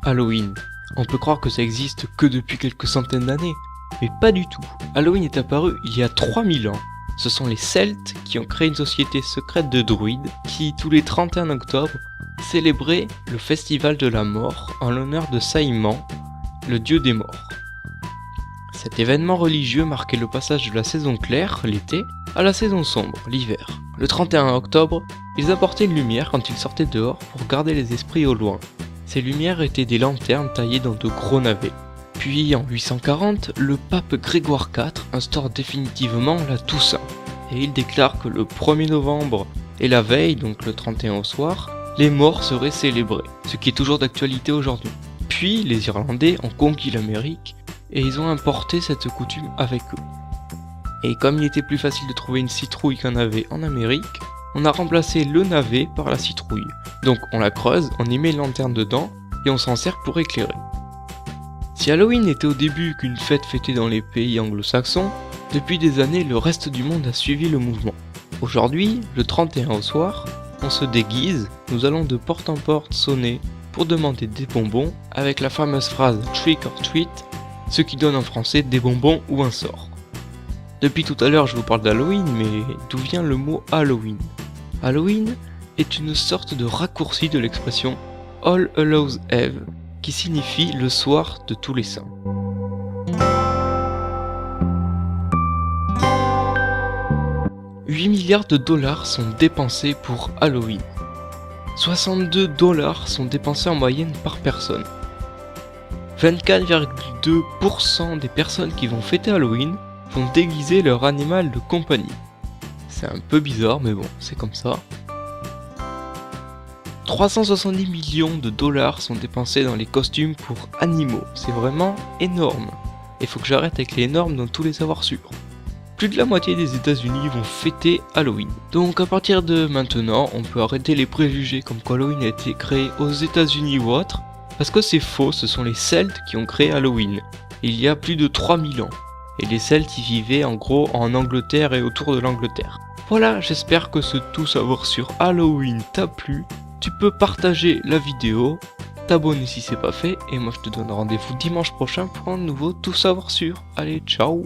Halloween. On peut croire que ça existe que depuis quelques centaines d'années, mais pas du tout. Halloween est apparu il y a 3000 ans. Ce sont les Celtes qui ont créé une société secrète de druides qui, tous les 31 octobre, célébraient le festival de la mort en l'honneur de Saïman, le dieu des morts. Cet événement religieux marquait le passage de la saison claire, l'été, à la saison sombre, l'hiver. Le 31 octobre, ils apportaient une lumière quand ils sortaient dehors pour garder les esprits au loin. Ces lumières étaient des lanternes taillées dans de gros navets. Puis en 840, le pape Grégoire IV instaure définitivement la Toussaint. Et il déclare que le 1er novembre et la veille, donc le 31 au soir, les morts seraient célébrés, ce qui est toujours d'actualité aujourd'hui. Puis les Irlandais ont conquis l'Amérique et ils ont importé cette coutume avec eux. Et comme il était plus facile de trouver une citrouille qu'un navet en Amérique, on a remplacé le navet par la citrouille. Donc on la creuse, on y met une lanterne dedans et on s'en sert pour éclairer. Si Halloween n'était au début qu'une fête fêtée dans les pays anglo-saxons, depuis des années le reste du monde a suivi le mouvement. Aujourd'hui, le 31 au soir, on se déguise, nous allons de porte en porte sonner pour demander des bonbons avec la fameuse phrase trick or treat, ce qui donne en français des bonbons ou un sort. Depuis tout à l'heure je vous parle d'Halloween, mais d'où vient le mot Halloween? Halloween est une sorte de raccourci de l'expression All Hallows Eve, qui signifie le soir de tous les saints. « 8 milliards de dollars sont dépensés pour Halloween. 62 dollars sont dépensés en moyenne par personne. 24,2% des personnes qui vont fêter Halloween vont déguiser leur animal de compagnie. C'est un peu bizarre, mais bon, c'est comme ça. 370 millions de dollars sont dépensés dans les costumes pour animaux. C'est vraiment énorme. Il faut que j'arrête avec les normes dans tous les savoirs sûrs. Plus de la moitié des États-Unis vont fêter Halloween. Donc à partir de maintenant, on peut arrêter les préjugés comme quoi Halloween a été créé aux États-Unis ou autre, parce que c'est faux, ce sont les Celtes qui ont créé Halloween, il y a plus de 3000 ans. Et les Celtes y vivaient en gros en Angleterre et autour de l'Angleterre. Voilà, j'espère que ce tout savoir sur Halloween t'a plu. Tu peux partager la vidéo, t'abonner si c'est pas fait, et moi je te donne rendez-vous dimanche prochain pour un nouveau tout savoir sur. Allez, ciao!